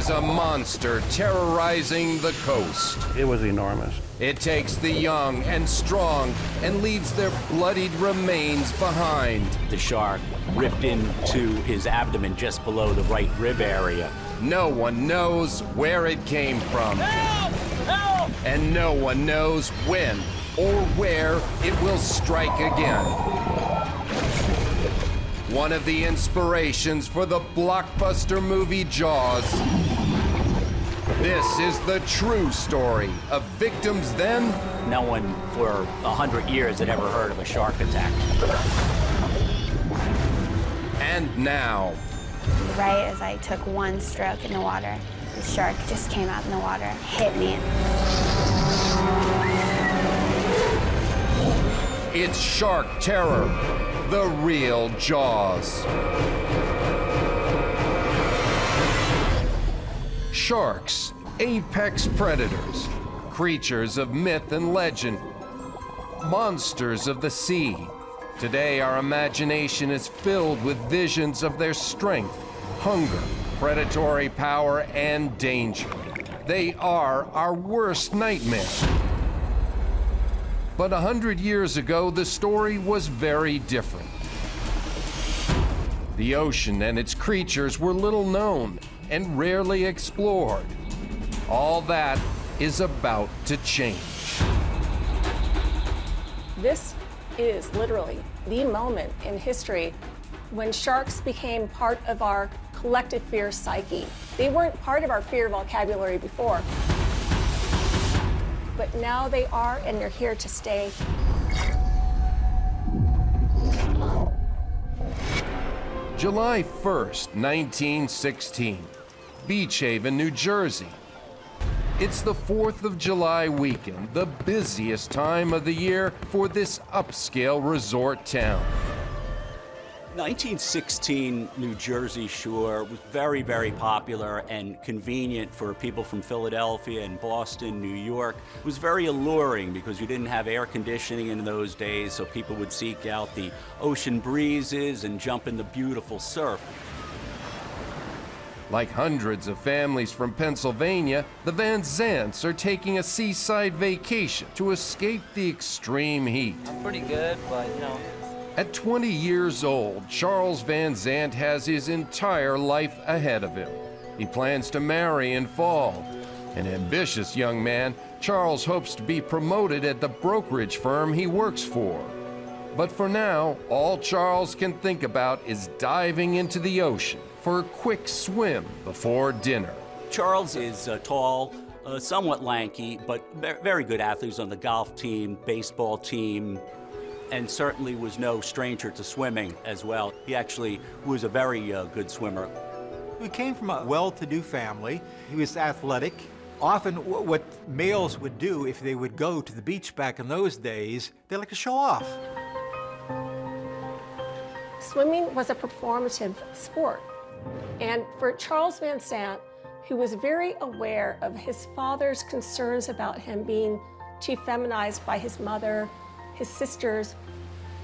there's a monster terrorizing the coast. It was enormous. It takes the young and strong and leaves their bloodied remains behind. The shark ripped into his abdomen just below the right rib area. No one knows where it came from. Help! Help! And no one knows when or where it will strike again. One of the inspirations for the blockbuster movie Jaws. This is the true story of victims then. No one for 100 years had ever heard of a shark attack. And now. Right as I took one stroke in the water, the shark just came out in the water, hit me. It's Shark Terror, the real Jaws. Sharks, apex predators, creatures of myth and legend, monsters of the sea. Today, our imagination is filled with visions of their strength, hunger, predatory power, and danger. They are our worst nightmare. But 100 years ago, the story was very different. The ocean and its creatures were little known and rarely explored. All that is about to change. This is literally the moment in history when sharks became part of our collective fear psyche. They weren't part of our fear vocabulary before. But now they are, and they're here to stay. July 1st, 1916, Beach Haven, New Jersey. It's the 4th of July weekend, the busiest time of the year for this upscale resort town. 1916 New Jersey shore was very, very popular and convenient for people from Philadelphia and Boston, New York. It was very alluring because you didn't have air conditioning in those days, so people would seek out the ocean breezes and jump in the beautiful surf. Like hundreds of families from Pennsylvania, the Van Zants are taking a seaside vacation to escape the extreme heat. I'm pretty good, but you know. At 20 years old, Charles Van Zant has his entire life ahead of him. He plans to marry in fall. An ambitious young man, Charles hopes to be promoted at the brokerage firm he works for. But for now, all Charles can think about is diving into the ocean for a quick swim before dinner. Charles is tall, somewhat lanky, but very good athlete. He was on the golf team, baseball team, and certainly was no stranger to swimming as well. He actually was a very good swimmer. We came from a well-to-do family. He was athletic. Often what males would do if they would go to the beach back in those days, they like to show off. Swimming was a performative sport. And for Charles Van Sant, who was very aware of his father's concerns about him being too feminized by his mother, his sisters,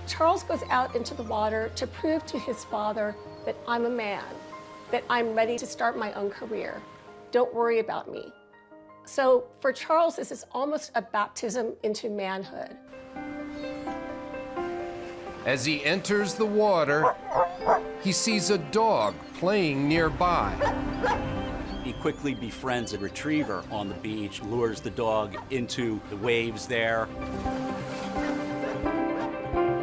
Charles goes out into the water to prove to his father that I'm a man, that I'm ready to start my own career. Don't worry about me. So for Charles, this is almost a baptism into manhood. As he enters the water, he sees a dog playing nearby. He quickly befriends a retriever on the beach, lures the dog into the waves there.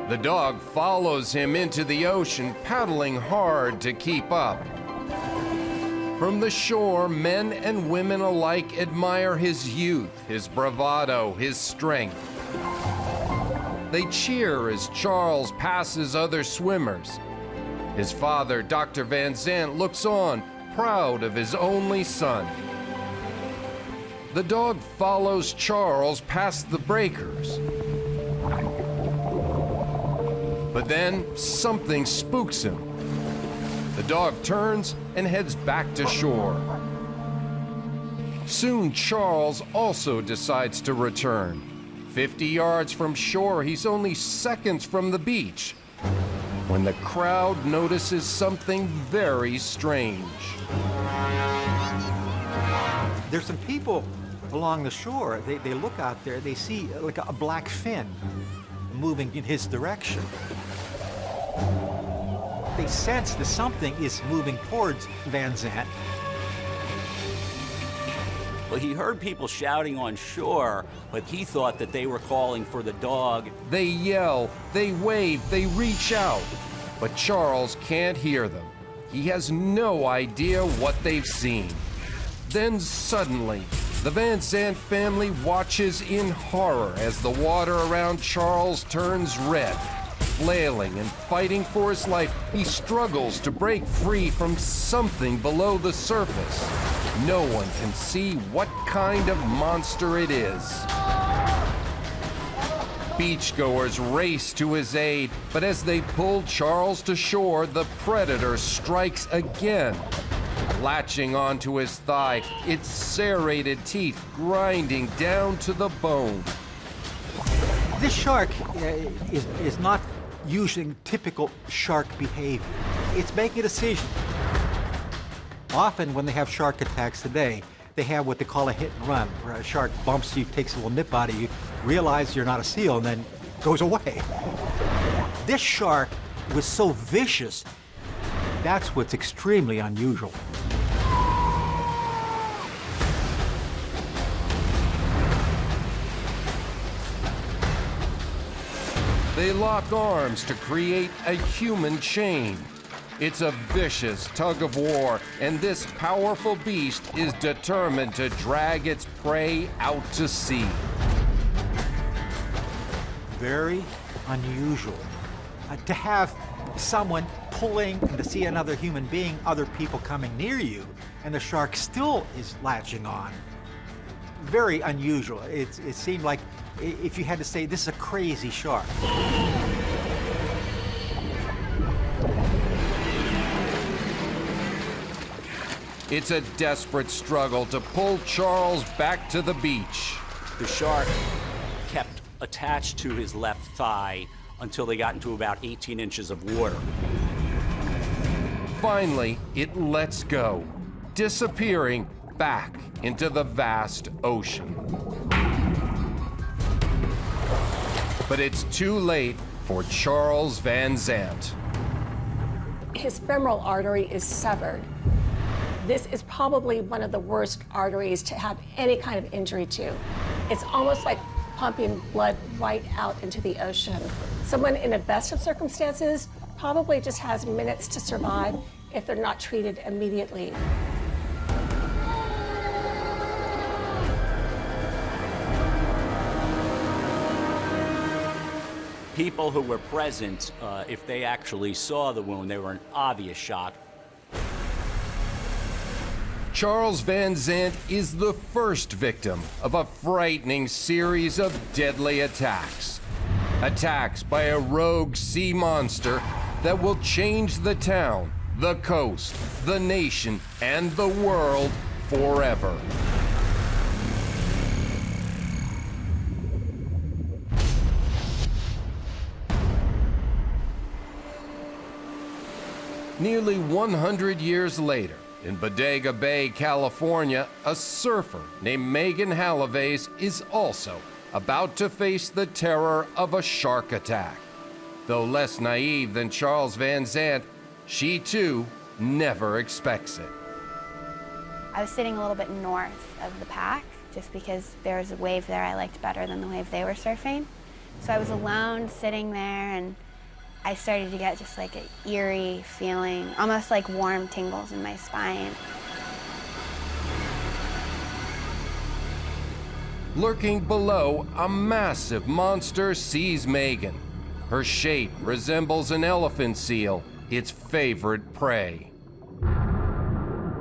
The dog follows him into the ocean, paddling hard to keep up. From the shore, men and women alike admire his youth, his bravado, his strength. They cheer as Charles passes other swimmers. His father, Dr. Van Zant, looks on, proud of his only son. The dog follows Charles past the breakers. But then something spooks him. The dog turns and heads back to shore. Soon Charles also decides to return. 50 yards from shore, he's only seconds from the beach when the crowd notices something very strange. There's some people along the shore, they look out there, they see like a black fin moving in his direction. They sense that something is moving towards Van Zandt. Well, he heard people shouting on shore, but he thought that they were calling for the dog. They yell, they wave, they reach out. But Charles can't hear them. He has no idea what they've seen. Then suddenly, the Van Zandt family watches in horror as the water around Charles turns red. Flailing and fighting for his life, he struggles to break free from something below the surface. No one can see what kind of monster it is. Beachgoers race to his aid, but as they pull Charles to shore, the predator strikes again. Latching onto his thigh, its serrated teeth grinding down to the bone. This shark is not using typical shark behavior. It's making a decision. Often when they have shark attacks today, they have what they call a hit and run, where a shark bumps you, takes a little nip out of you, realizes you're not a seal, and then goes away. This shark was so vicious, that's what's extremely unusual. They lock arms to create a human chain. It's a vicious tug of war, and this powerful beast is determined to drag its prey out to sea. Very unusual. To have someone pulling and to see another human being, other people coming near you, and the shark still is latching on. Very unusual. It seemed like if you had to say, this is a crazy shark. It's a desperate struggle to pull Charles back to the beach. The shark kept attached to his left thigh until they got into about 18 inches of water. Finally, it lets go, disappearing back into the vast ocean. But it's too late for Charles Van Zandt. His femoral artery is severed. This is probably one of the worst arteries to have any kind of injury to. It's almost like pumping blood right out into the ocean. Someone in the best of circumstances probably just has minutes to survive if they're not treated immediately. People who were present, if they actually saw the wound, they were in obvious shock. Charles Van Zandt is the first victim of a frightening series of deadly attacks. Attacks by a rogue sea monster that will change the town, the coast, the nation, and the world forever. Nearly 100 years later, in Bodega Bay, California, a surfer named Megan Halaves is also about to face the terror of a shark attack. Though less naive than Charles Van Zandt, she too never expects it. I was sitting a little bit north of the pack, just because there was a wave there I liked better than the wave they were surfing. So I was alone sitting there, and I started to get just like an eerie feeling, almost like warm tingles in my spine. Lurking below, a massive monster sees Megan. Her shape resembles an elephant seal, its favorite prey.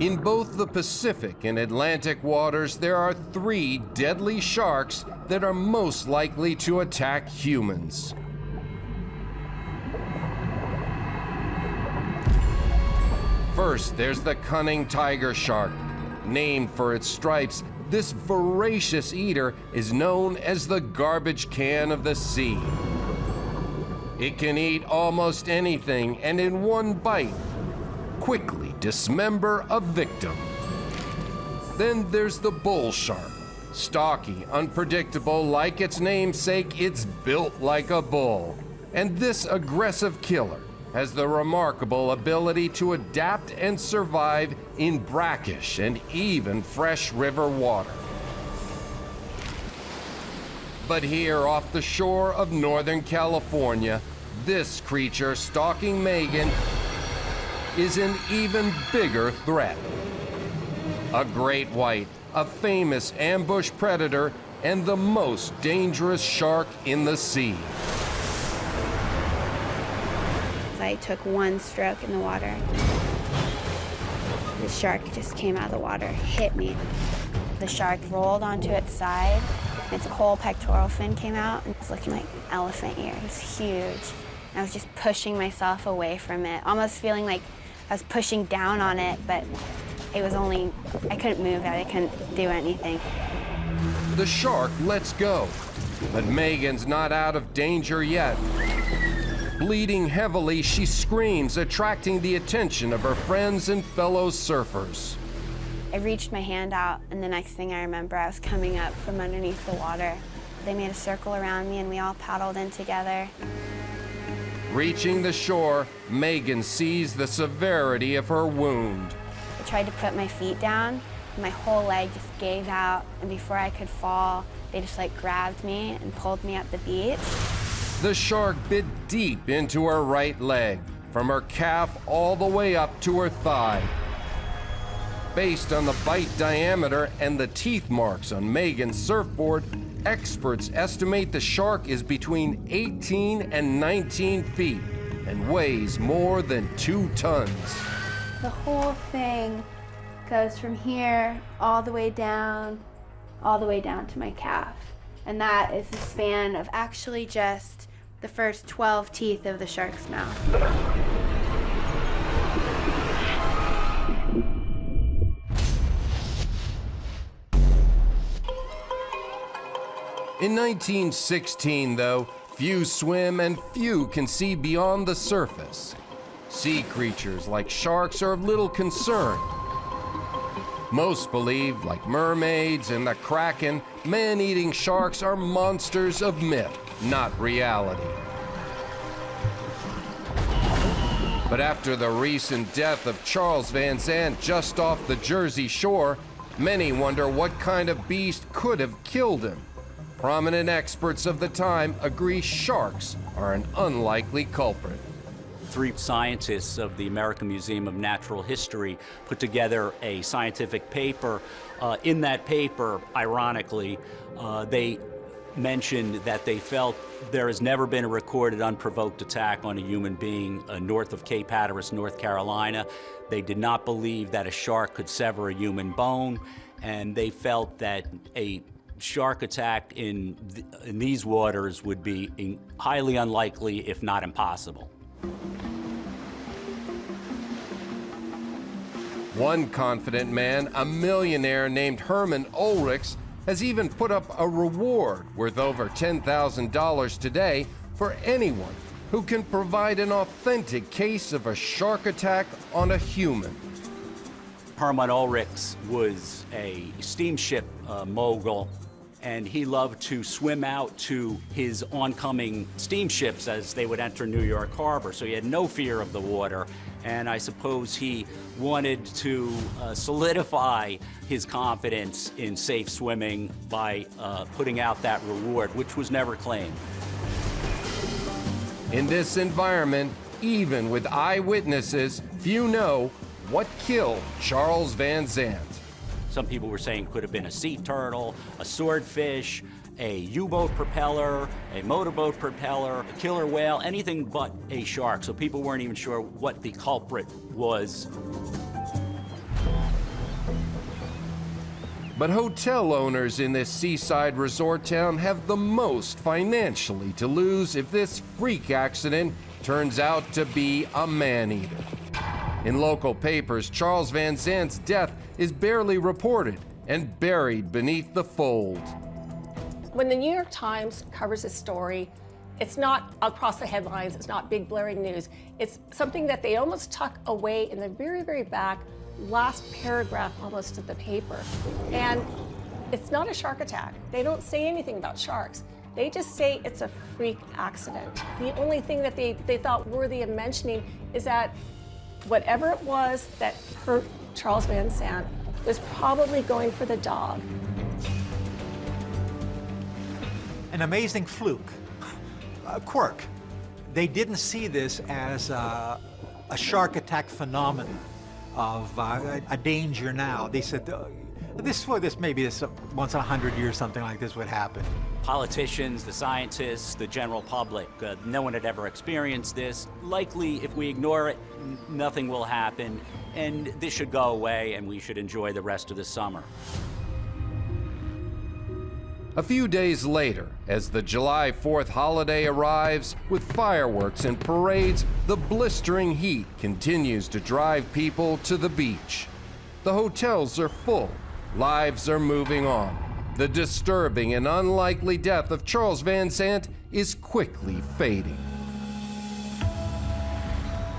In both the Pacific and Atlantic waters, there are 3 deadly sharks that are most likely to attack humans. First, there's the cunning tiger shark. Named for its stripes, this voracious eater is known as the garbage can of the sea. It can eat almost anything, and in one bite, quickly dismember a victim. Then there's the bull shark. Stocky, unpredictable, like its namesake, it's built like a bull. And this aggressive killer has the remarkable ability to adapt and survive in brackish and even fresh river water. But here off the shore of Northern California, this creature stalking Megan is an even bigger threat. A great white, a famous ambush predator, and the most dangerous shark in the sea. I took one stroke in the water. The shark just came out of the water, hit me. The shark rolled onto its side. Its whole pectoral fin came out, and it was looking like an elephant ear. It was huge. I was just pushing myself away from it, almost feeling like I was pushing down on it, but it was only, I couldn't move it, I couldn't do anything. The shark lets go, but Megan's not out of danger yet. Bleeding heavily, she screams, attracting the attention of her friends and fellow surfers. I reached my hand out, and the next thing I remember, I was coming up from underneath the water. They made a circle around me, and we all paddled in together. Reaching the shore, Megan sees the severity of her wound. I tried to put my feet down, and my whole leg just gave out, and before I could fall, they just like grabbed me and pulled me up the beach. The shark bit deep into her right leg, from her calf all the way up to her thigh. Based on the bite diameter and the teeth marks on Megan's surfboard, experts estimate the shark is between 18 and 19 feet and weighs more than 2 tons. The whole thing goes from here all the way down to my calf. And that is the span of actually just the first 12 teeth of the shark's mouth. In 1916, though, few swim and few can see beyond the surface. Sea creatures like sharks are of little concern. Most believe, like mermaids and the kraken, man-eating sharks are monsters of myth, not reality. But after the recent death of Charles Van Zandt just off the Jersey shore, many wonder what kind of beast could have killed him. Prominent experts of the time agree sharks are an unlikely culprit. 3 scientists of the American Museum of Natural History put together a scientific paper. In that paper, ironically, they mentioned that they felt there has never been a recorded unprovoked attack on a human being north of Cape Hatteras, North Carolina. They did not believe that a shark could sever a human bone, and they felt that a shark attack in these waters would be highly unlikely, if not impossible. One confident man, a millionaire named Herman Ulrichs, has even put up a reward worth over $10,000 today for anyone who can provide an authentic case of a shark attack on a human. Herman Ulrichs was a steamship mogul, and he loved to swim out to his oncoming steamships as they would enter New York Harbor, so he had no fear of the water. And I suppose he wanted to solidify his confidence in safe swimming by putting out that reward, which was never claimed. In this environment, even with eyewitnesses, few know what killed Charles Van Zandt. Some people were saying it could have been a sea turtle, a swordfish, a U-boat propeller, a motorboat propeller, a killer whale, anything but a shark. So people weren't even sure what the culprit was. But hotel owners in this seaside resort town have the most financially to lose if this freak accident turns out to be a man-eater. In local papers, Charles Van Zandt's death is barely reported and buried beneath the fold. When the New York Times covers a story, it's not across the headlines, it's not big blaring news. It's something that they almost tuck away in the very, very back last paragraph almost of the paper. And it's not a shark attack. They don't say anything about sharks. They just say it's a freak accident. The only thing that they thought worthy of mentioning is that whatever it was that hurt Charles Van Sant was probably going for the dog. An amazing fluke, a quirk. They didn't see this as a shark attack phenomenon of a danger now. They said, maybe once in 100 years something like this would happen. Politicians, the scientists, the general public, no one had ever experienced this. Likely, if we ignore it, nothing will happen, and this should go away, and we should enjoy the rest of the summer. A few days later, as the July 4th holiday arrives, with fireworks and parades, the blistering heat continues to drive people to the beach. The hotels are full, lives are moving on. The disturbing and unlikely death of Charles Van Sant is quickly fading.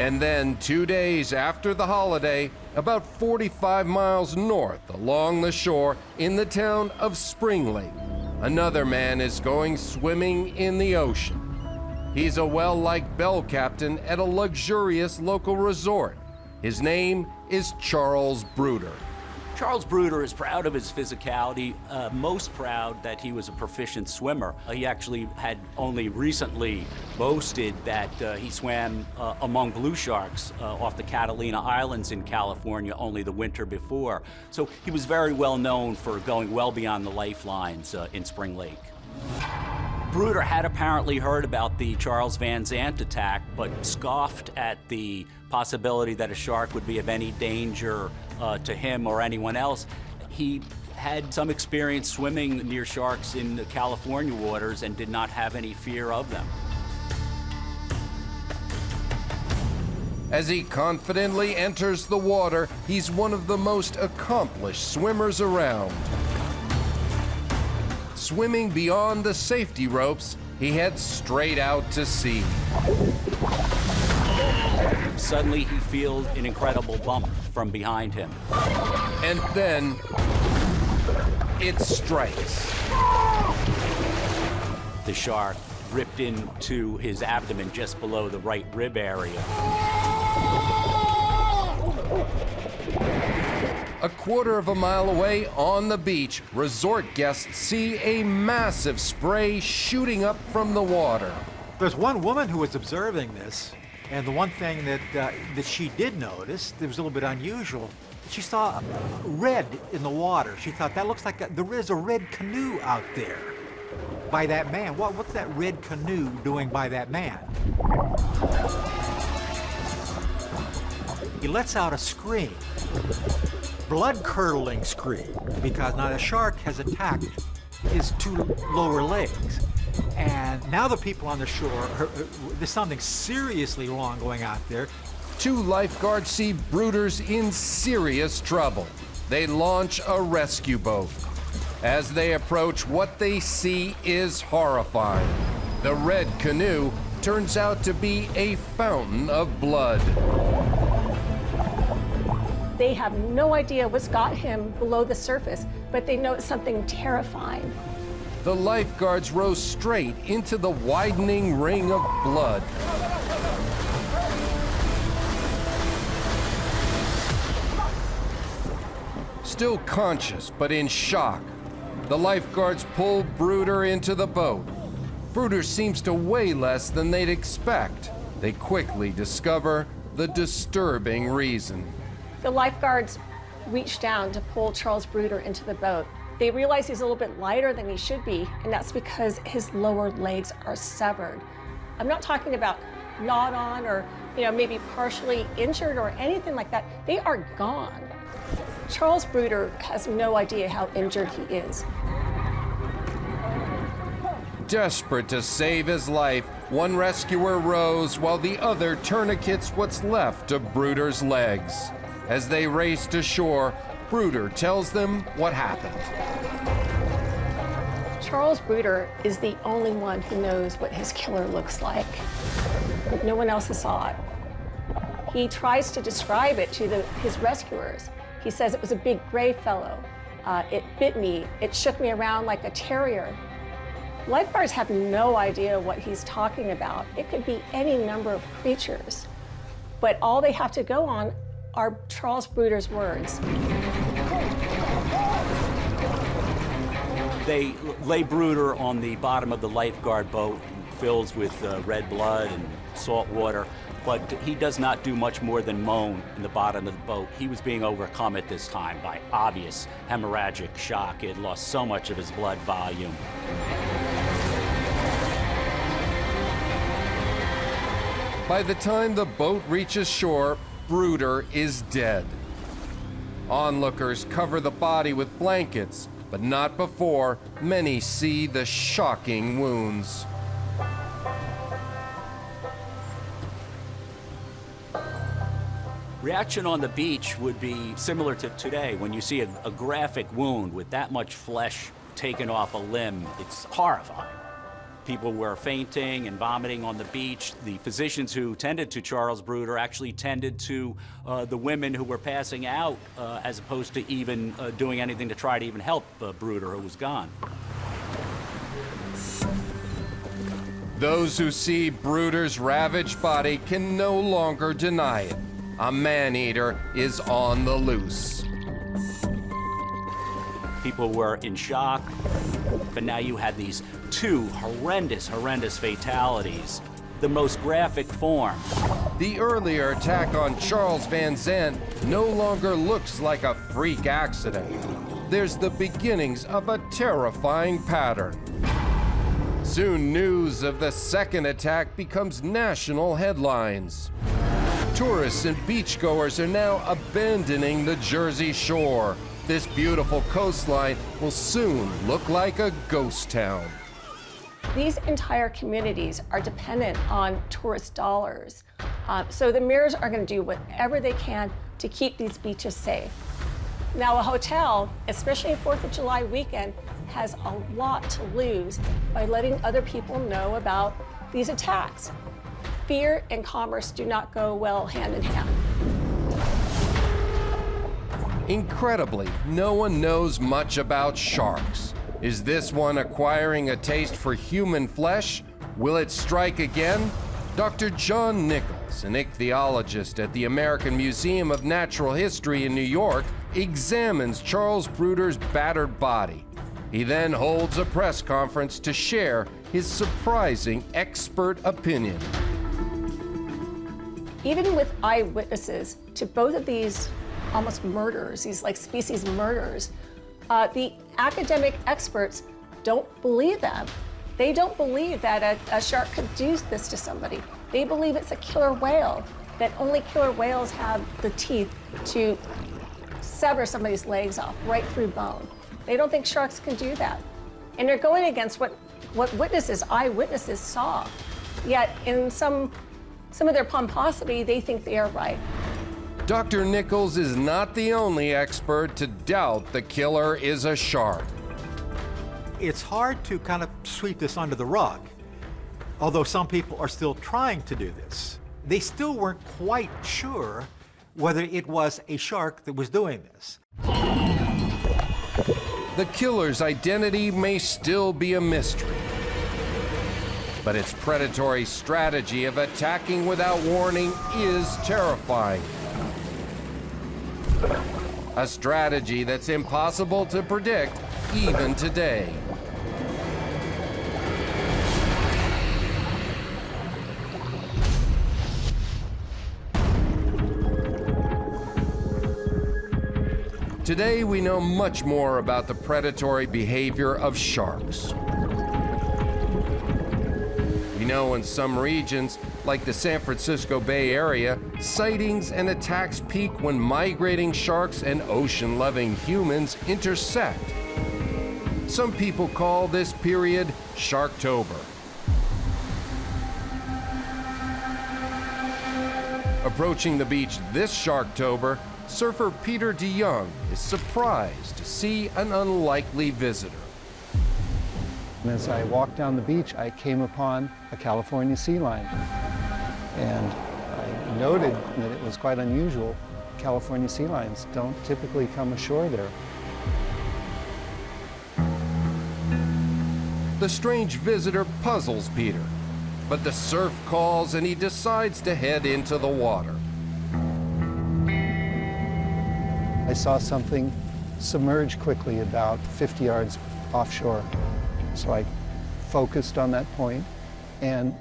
And then 2 days after the holiday, about 45 miles north along the shore in the town of Spring Lake, another man is going swimming in the ocean. He's a well-liked bell captain at a luxurious local resort. His name is Charles Bruder. Charles Bruder is proud of his physicality, most proud that he was a proficient swimmer. He actually had only recently boasted that he swam among blue sharks off the Catalina Islands in California only the winter before. So he was very well known for going well beyond the lifelines in Spring Lake. Bruder had apparently heard about the Charles Van Sant attack, but scoffed at the possibility that a shark would be of any danger to him or anyone else. He had some experience swimming near sharks in the California waters and did not have any fear of them. As he confidently enters the water, he's one of the most accomplished swimmers around. Swimming beyond the safety ropes, he heads straight out to sea. Suddenly, he feels an incredible bump from behind him. And then it strikes. The shark ripped into his abdomen just below the right rib area. A quarter of a mile away on the beach, resort guests see a massive spray shooting up from the water. There's one woman who was observing this, and the one thing that she did notice that was a little bit unusual, she saw red in the water. She thought, that looks like there is a red canoe out there by that man. What's that red canoe doing by that man? He lets out a scream. Blood-curdling scream, because now the shark has attacked his two lower legs. And now the people on the shore, there's something seriously wrong going out there. Two lifeguards see Bruder's in serious trouble. They launch a rescue boat. As they approach, what they see is horrifying. The red canoe turns out to be a fountain of blood. They have no idea what's got him below the surface, but they know it's something terrifying. The lifeguards row straight into the widening ring of blood. Still conscious, but in shock, the lifeguards pull Bruder into the boat. Bruder seems to weigh less than they'd expect. They quickly discover the disturbing reason. The lifeguards reach down to pull Charles Bruder into the boat. They realize he's a little bit lighter than he should be, and that's because his lower legs are severed. I'm not talking about gnawed on or maybe partially injured or anything like that. They are gone. Charles Bruder has no idea how injured he is. Desperate to save his life, one rescuer rows while the other tourniquets what's left of Bruder's legs. As they race to shore, Bruder tells them what happened. Charles Bruder is the only one who knows what his killer looks like. No one else saw it. He tries to describe it to his rescuers. He says it was a big gray fellow. It bit me. It shook me around like a terrier. Lifeguards have no idea what he's talking about. It could be any number of creatures, but all they have to go on are Charles Bruder's words. They lay Bruder on the bottom of the lifeguard boat, filled with red blood and salt water, but he does not do much more than moan in the bottom of the boat. He was being overcome at this time by obvious hemorrhagic shock. He had lost so much of his blood volume. By the time the boat reaches shore, Bruder is dead. Onlookers cover the body with blankets, but not before many see the shocking wounds. Reaction on the beach would be similar to today. When you see a graphic wound with that much flesh taken off a limb, it's horrifying. People were fainting and vomiting on the beach. The physicians who tended to Charles Bruder actually tended to the women who were passing out as opposed to even doing anything to try to even help Bruder, who was gone. Those who see Bruder's ravaged body can no longer deny it. A man-eater is on the loose. People were in shock, but now you had these two horrendous fatalities. The most graphic form. The earlier attack on Charles Van Zandt no longer looks like a freak accident. There's the beginnings of a terrifying pattern. Soon news of the second attack becomes national headlines. Tourists and beachgoers are now abandoning the Jersey Shore. This beautiful coastline will soon look like a ghost town. These entire communities are dependent on tourist dollars. So the mayors are going to do whatever they can to keep these beaches safe. Now, a hotel, especially 4th of July weekend, has a lot to lose by letting other people know about these attacks. Fear and commerce do not go well hand in hand. Incredibly, no one knows much about sharks. Is this one acquiring a taste for human flesh? Will it strike again? Dr. John Nichols, an ichthyologist at the American Museum of Natural History in New York, examines Charles Bruder's battered body. He then holds a press conference to share his surprising expert opinion. Even with eyewitnesses to both of these almost murders, these like species murders, the academic experts don't believe them. They don't believe that a shark could do this to somebody. They believe it's a killer whale, that only killer whales have the teeth to sever somebody's legs off right through bone. They don't think sharks can do that. And they're going against what eyewitnesses saw. Yet in some of their pomposity, they think they are right. Dr. Nichols is not the only expert to doubt the killer is a shark. It's hard to kind of sweep this under the rug, although some people are still trying to do this. They still weren't quite sure whether it was a shark that was doing this. The killer's identity may still be a mystery, but its predatory strategy of attacking without warning is terrifying. A strategy that's impossible to predict even today. Today, we know much more about the predatory behavior of sharks. We know in some regions, like the San Francisco Bay Area, sightings and attacks peak when migrating sharks and ocean-loving humans intersect. Some people call this period Sharktober. Approaching the beach this Sharktober, surfer Peter DeYoung is surprised to see an unlikely visitor. As I walked down the beach, I came upon a California sea lion. And I noted that it was quite unusual. California sea lions don't typically come ashore there. The strange visitor puzzles Peter, but the surf calls and he decides to head into the water. I saw something submerge quickly about 50 yards offshore. So I focused on that point, and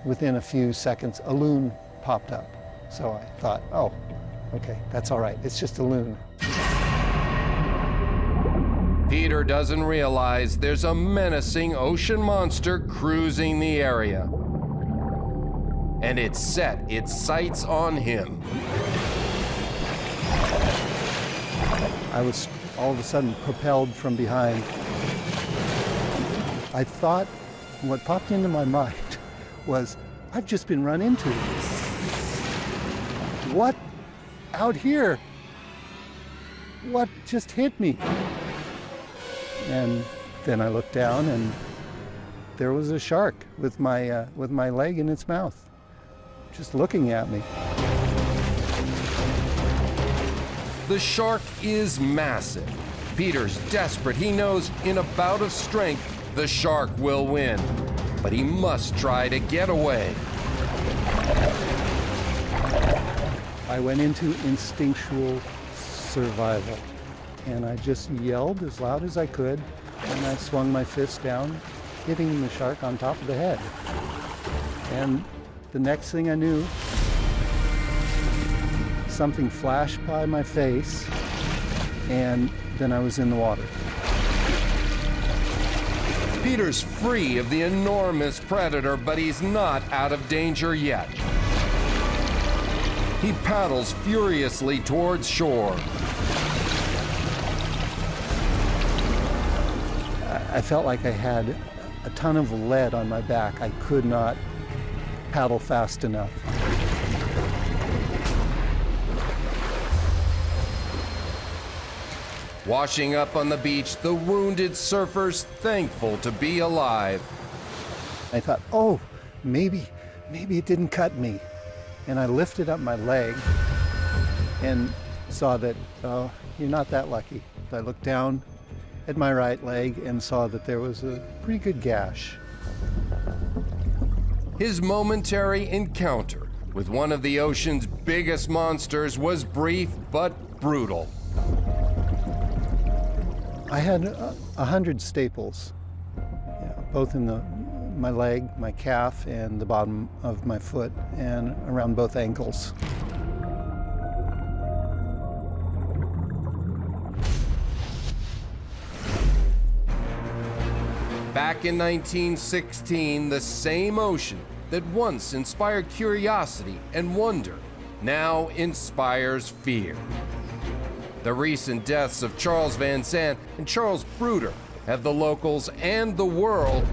within a few seconds, a loon popped up. So I thought, oh, okay, that's all right. It's just a loon. Peter doesn't realize there's a menacing ocean monster cruising the area. And it's set its sights on him. I was all of a sudden propelled from behind. I thought, what popped into my mind was, I've just been run into. What? Out here? What just hit me? And then I looked down, and there was a shark with my leg in its mouth, just looking at me. The shark is massive. Peter's desperate. He knows in a bout of strength, the shark will win. But he must try to get away. I went into instinctual survival, and I just yelled as loud as I could, and I swung my fist down, hitting the shark on top of the head. And the next thing I knew, something flashed by my face, and then I was in the water. Peter's free of the enormous predator, but he's not out of danger yet. He paddles furiously towards shore. I felt like I had a ton of lead on my back. I could not paddle fast enough. Washing up on the beach, the wounded surfer's thankful to be alive. I thought, oh, maybe it didn't cut me. And I lifted up my leg and saw that, oh, you're not that lucky. I looked down at my right leg and saw that there was a pretty good gash. His momentary encounter with one of the ocean's biggest monsters was brief but brutal. I had 100 staples, both in my leg, my calf, and the bottom of my foot, and around both ankles. Back in 1916, the same ocean that once inspired curiosity and wonder now inspires fear. The recent deaths of Charles Van Sant and Charles Bruder have the locals and the world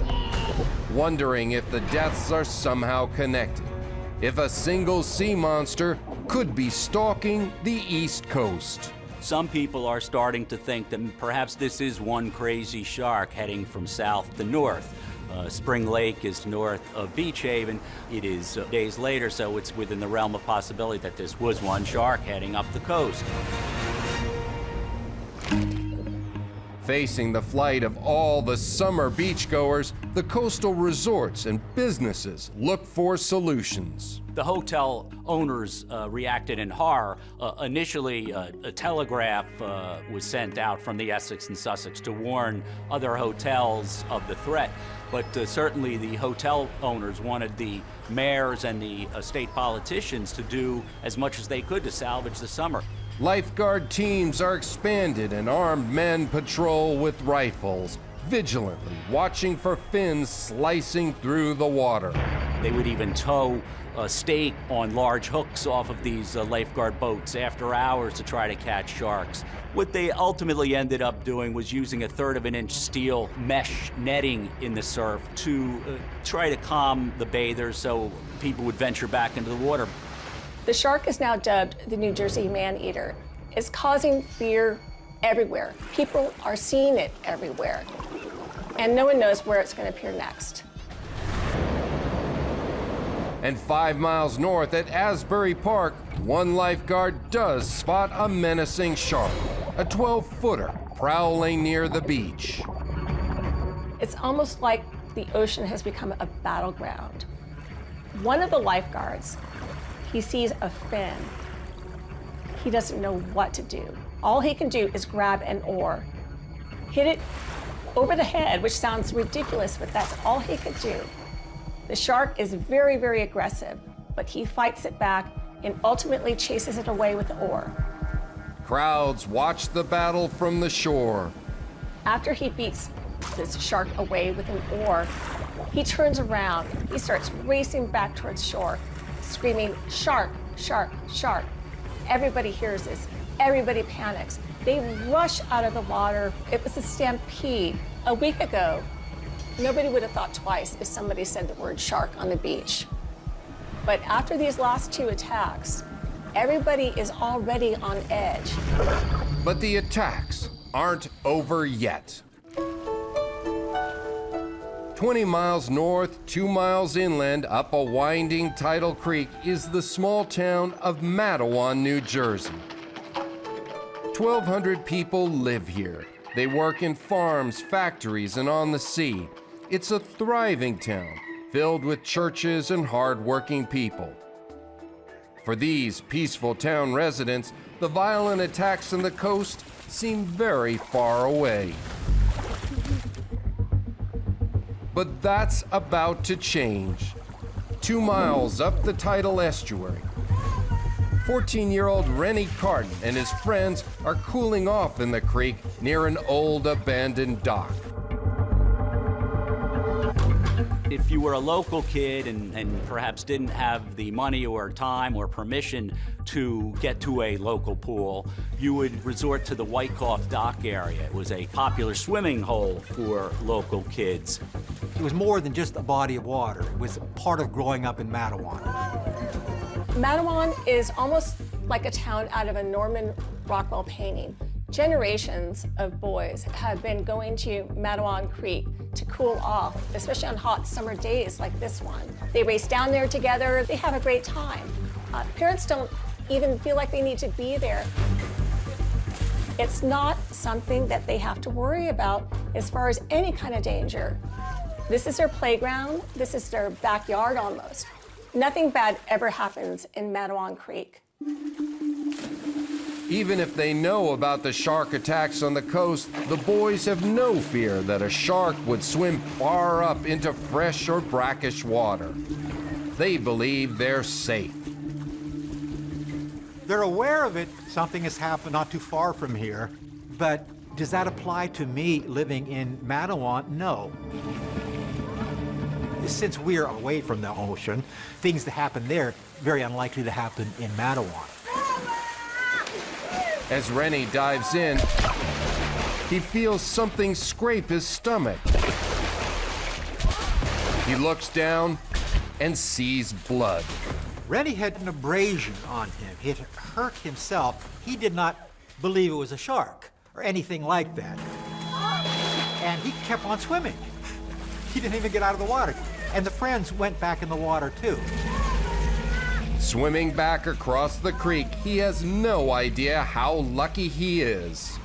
wondering if the deaths are somehow connected, if a single sea monster could be stalking the East Coast. Some people are starting to think that perhaps this is one crazy shark heading from south to north. Spring Lake is north of Beach Haven. It is days later, so it's within the realm of possibility that this was one shark heading up the coast. Facing the flight of all the summer beachgoers, the coastal resorts and businesses look for solutions. The hotel owners reacted in horror. Initially, a telegraph was sent out from the Essex and Sussex to warn other hotels of the threat. But certainly the hotel owners wanted the mayors and the state politicians to do as much as they could to salvage the summer. Lifeguard teams are expanded and armed men patrol with rifles, vigilantly watching for fins slicing through the water. They would even tow a stake on large hooks off of these lifeguard boats after hours to try to catch sharks. What they ultimately ended up doing was using a 1/3 of an inch steel mesh netting in the surf to try to calm the bathers so people would venture back into the water. The shark is now dubbed the New Jersey Maneater. It's causing fear everywhere. People are seeing it everywhere. And no one knows where it's going to appear next. And 5 miles north at Asbury Park, one lifeguard does spot a menacing shark, a 12-footer prowling near the beach. It's almost like the ocean has become a battleground. One of the lifeguards, he sees a fin. He doesn't know what to do. All he can do is grab an oar, hit it over the head, which sounds ridiculous, but that's all he could do. The shark is very, very aggressive, but he fights it back and ultimately chases it away with the oar. Crowds watch the battle from the shore. After he beats this shark away with an oar, he turns around. He starts racing back towards shore, screaming, "Shark, shark, shark." Everybody hears this. Everybody panics. They rush out of the water. It was a stampede. A week ago, nobody would have thought twice if somebody said the word shark on the beach. But after these last two attacks, everybody is already on edge. But the attacks aren't over yet. 20 miles north, 2 miles inland, up a winding tidal creek is the small town of Matawan, New Jersey. 1,200 people live here. They work in farms, factories, and on the sea. It's a thriving town, filled with churches and hard-working people. For these peaceful town residents, the violent attacks on the coast seem very far away. But that's about to change. 2 miles up the tidal estuary, 14-year-old Rennie Carton and his friends are cooling off in the creek near an old abandoned dock. If you were a local kid and perhaps didn't have the money or time or permission to get to a local pool, you would resort to the Wyckoff Dock area. It was a popular swimming hole for local kids. It was more than just a body of water. It was part of growing up in Matawan. Matawan is almost like a town out of a Norman Rockwell painting. Generations of boys have been going to Matawan Creek to cool off, especially on hot summer days like this one. They race down there together, they have a great time. Parents don't even feel like they need to be there. It's not something that they have to worry about as far as any kind of danger. This is their playground, this is their backyard almost. Nothing bad ever happens in Matawan Creek. Even if they know about the shark attacks on the coast, the boys have no fear that a shark would swim far up into fresh or brackish water. They believe they're safe. They're aware of it. Something has happened not too far from here. But does that apply to me living in Matawan? No. Since we're away from the ocean, things that happen there, very unlikely to happen in Matawan. As Rennie dives in, he feels something scrape his stomach. He looks down and sees blood. Rennie had an abrasion on him. It hurt himself. He did not believe it was a shark or anything like that. And he kept on swimming. He didn't even get out of the water. And the friends went back in the water too. Swimming back across the creek, he has no idea how lucky he is.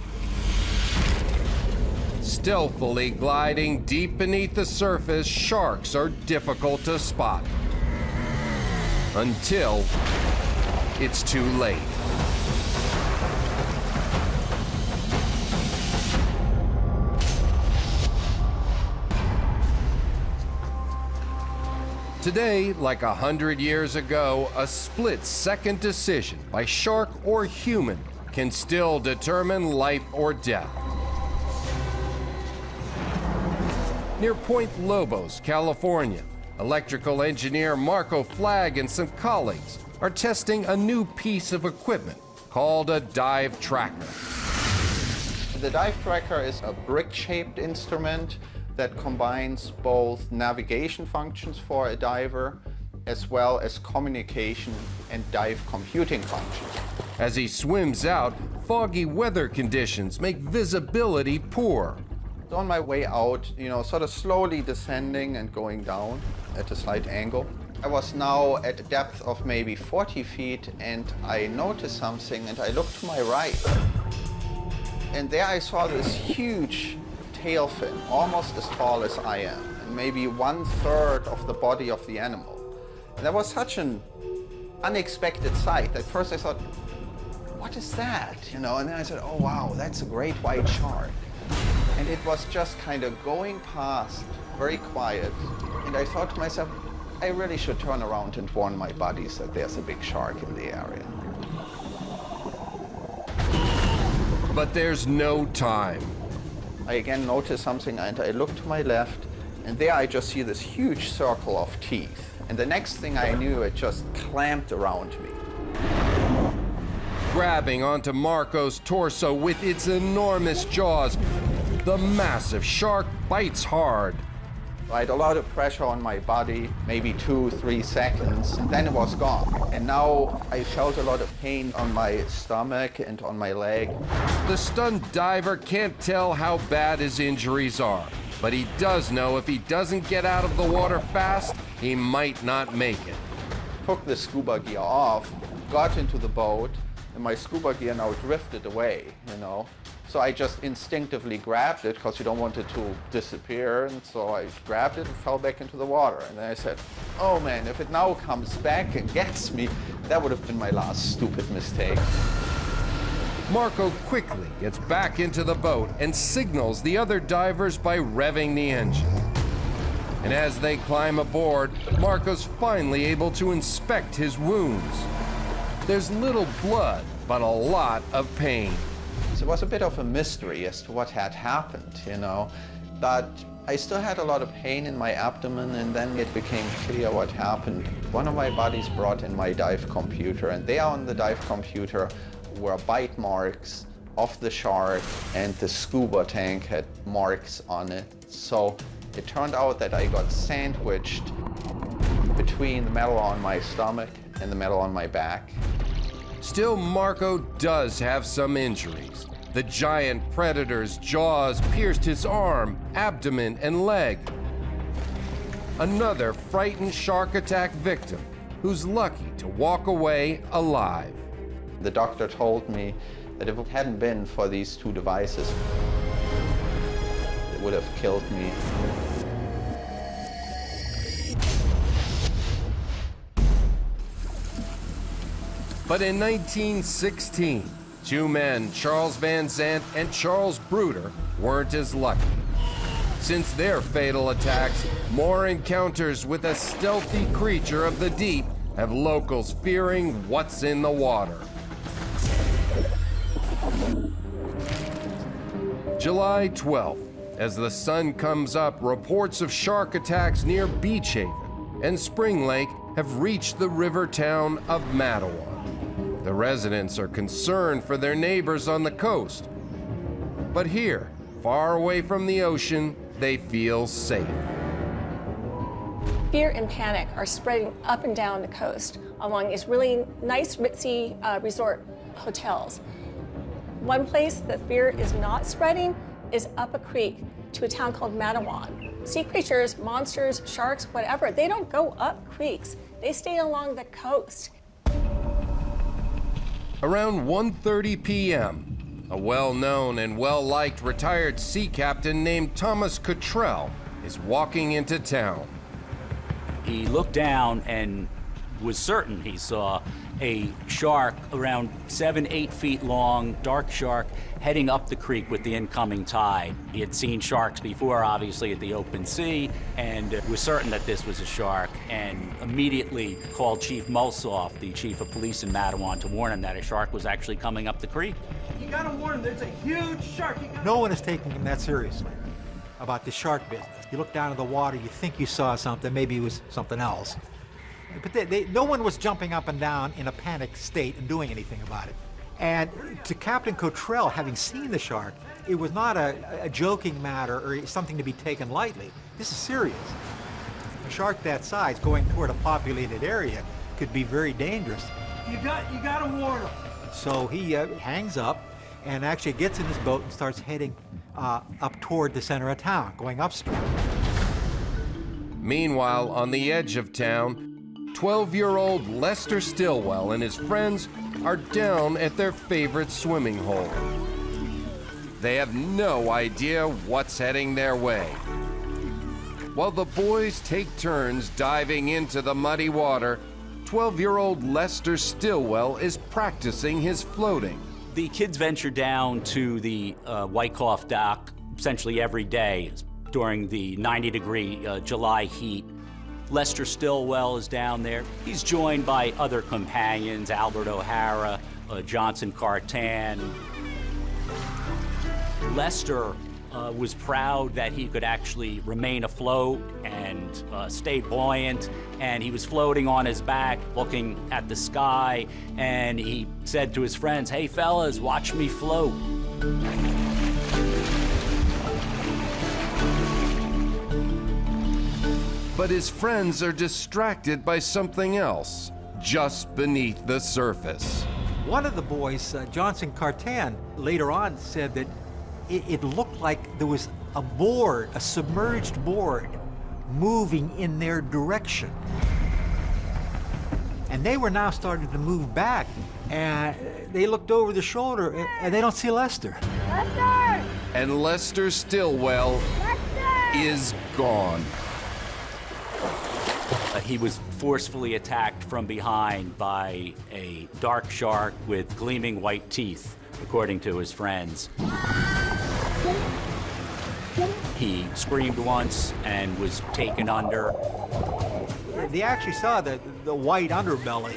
Stealthily gliding deep beneath the surface, sharks are difficult to spot. Until it's too late. Today, like 100 years ago, a split-second decision by shark or human can still determine life or death. Near Point Lobos, California, electrical engineer Marco Flagg and some colleagues are testing a new piece of equipment called a dive tracker. The dive tracker is a brick-shaped instrument that combines both navigation functions for a diver as well as communication and dive computing functions. As he swims out, foggy weather conditions make visibility poor. On my way out, sort of slowly descending and going down at a slight angle, I was now at a depth of maybe 40 feet, and I noticed something, and I looked to my right. And there I saw this huge tail fin, almost as tall as I am, and maybe 1/3 of the body of the animal. And that was such an unexpected sight. At first I thought, what is that? You know, and then I said, oh wow, that's a great white shark. And it was just kind of going past, very quiet. And I thought to myself, I really should turn around and warn my buddies that there's a big shark in the area. But there's no time. I again noticed something, and I looked to my left, and there I just see this huge circle of teeth. And the next thing I knew, it just clamped around me. Grabbing onto Marco's torso with its enormous jaws, the massive shark bites hard. I had a lot of pressure on my body, maybe 2-3 seconds, and then it was gone. And now I felt a lot of pain on my stomach and on my leg. The stunned diver can't tell how bad his injuries are, but he does know if he doesn't get out of the water fast, he might not make it. Took the scuba gear off, got into the boat, and my scuba gear now drifted away, you know. So I just instinctively grabbed it because you don't want it to disappear, and so I grabbed it and fell back into the water. And then I said, oh man, if it now comes back and gets me, that would have been my last stupid mistake. Marco quickly gets back into the boat and signals the other divers by revving the engine. And as they climb aboard, Marco's finally able to inspect his wounds. There's little blood, but a lot of pain. So it was a bit of a mystery as to what had happened, you know. But I still had a lot of pain in my abdomen, and then it became clear what happened. One of my buddies brought in my dive computer, and there on the dive computer were bite marks of the shark, and the scuba tank had marks on it. So it turned out that I got sandwiched between the metal on my stomach and the metal on my back. Still, Marco does have some injuries. The giant predator's jaws pierced his arm, abdomen, and leg. Another frightened shark attack victim who's lucky to walk away alive. The doctor told me that if it hadn't been for these two devices, it would have killed me. But in 1916, two men, Charles Van Zandt and Charles Bruder, weren't as lucky. Since their fatal attacks, more encounters with a stealthy creature of the deep have locals fearing what's in the water. July 12th, as the sun comes up, reports of shark attacks near Beach Haven and Spring Lake have reached the river town of Matawan. The residents are concerned for their neighbors on the coast. But here, far away from the ocean, they feel safe. Fear and panic are spreading up and down the coast along these really nice, ritzy resort hotels. One place that fear is not spreading is up a creek to a town called Matawan. Sea creatures, monsters, sharks, whatever, they don't go up creeks. They stay along the coast. Around 1:30 p.m., a well-known and well-liked retired sea captain named Thomas Cottrell is walking into town. He looked down and was certain he saw a shark around 7-8 feet long, dark shark, heading up the creek with the incoming tide. He had seen sharks before, obviously, at the open sea, and was certain that this was a shark, and immediately called Chief Mulsoff, the chief of police in Matawan, to warn him that a shark was actually coming up the creek. You gotta warn him, there's a huge shark. No one is taking him that seriously about the shark business. You look down in the water, you think you saw something, maybe it was something else. But no one was jumping up and down in a panicked state and doing anything about it. And to Captain Cottrell, having seen the shark, it was not a joking matter or something to be taken lightly. This is serious. A shark that size going toward a populated area could be very dangerous. You gotta warn him. So he hangs up and actually gets in his boat and starts heading up toward the center of town, going upstream. Meanwhile, on the edge of town, 12-year-old Lester Stillwell and his friends are down at their favorite swimming hole. They have no idea what's heading their way. While the boys take turns diving into the muddy water, 12-year-old Lester Stillwell is practicing his floating. The kids venture down to the Wyckoff dock essentially every day during the 90-degree July heat. Lester Stillwell is down there. He's joined by other companions, Albert O'Hara, Johnson Cartan. Lester was proud that he could actually remain afloat and stay buoyant, and he was floating on his back looking at the sky, and he said to his friends, "Hey fellas, watch me float." But his friends are distracted by something else just beneath the surface. One of the boys, Johnson Cartan, later on said that it looked like there was a board, a submerged board, moving in their direction. And they were now starting to move back, and they looked over the shoulder, and they don't see Lester. Lester! And Lester Stillwell is gone. He was forcefully attacked from behind by a dark shark with gleaming white teeth, according to his friends. He screamed once and was taken under. They actually saw the white underbelly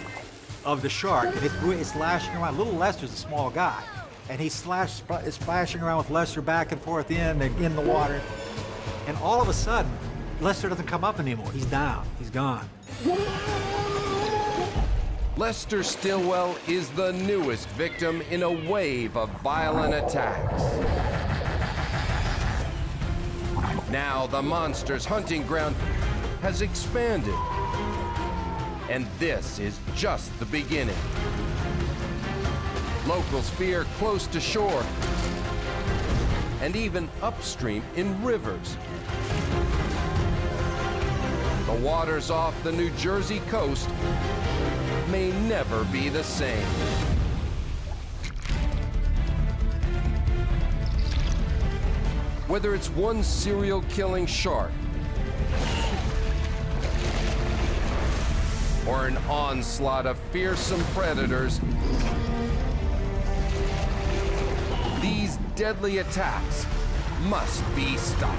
of the shark, and it's lashing around. Little Lester's a small guy, and he's splashing around with Lester back and forth in the water. And all of a sudden, Lester doesn't come up anymore. He's down. He's gone. Lester Stillwell is the newest victim in a wave of violent attacks. Now the monster's hunting ground has expanded. And this is just the beginning. Locals fear close to shore and even upstream in rivers. The waters off the New Jersey coast may never be the same. Whether it's one serial-killing shark or an onslaught of fearsome predators, these deadly attacks must be stopped.